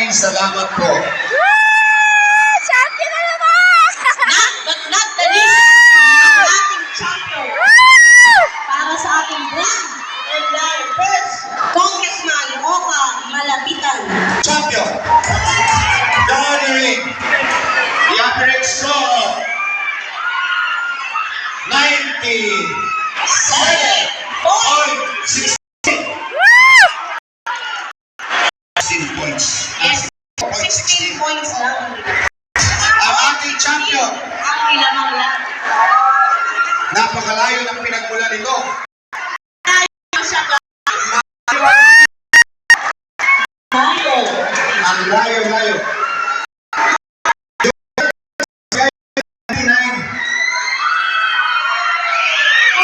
Maraming salamat po. Champion na naman! But not the least, ang ating champion para sa ating brand and life first, Congressman Oka Malapitan. Champion, garnering the average score of 97.16 points. Yes, 16 points lang. Ang ating champion, Ang ilamang lang. napakalayo ng pinagmula nito. Ang layo-layo.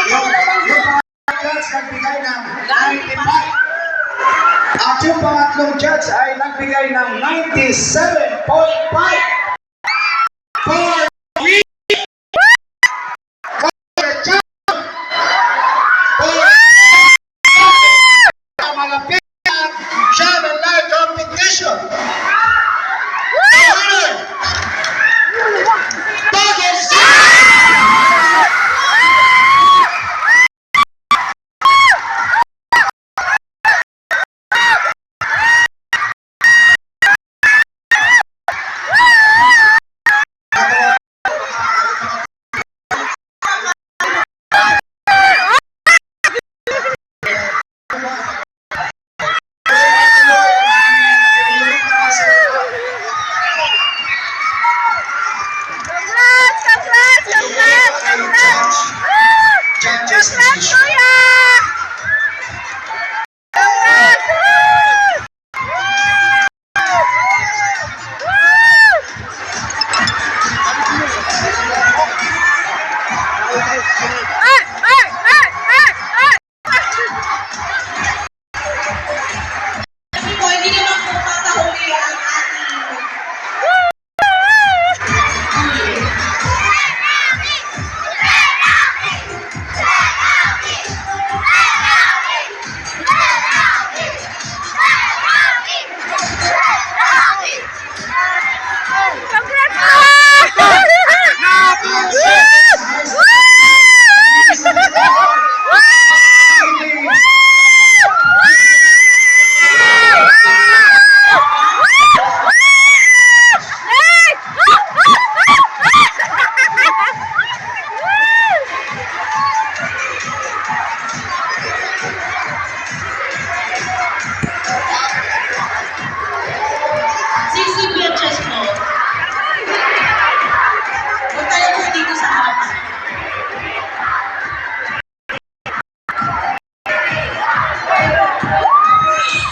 Yung judge nagbigay ng 95. At yung pangatlong judge ay nagbigay ng 97.5. For the champion. For the malapit ang Channel Live competition. The winner, Baguio City. Judges,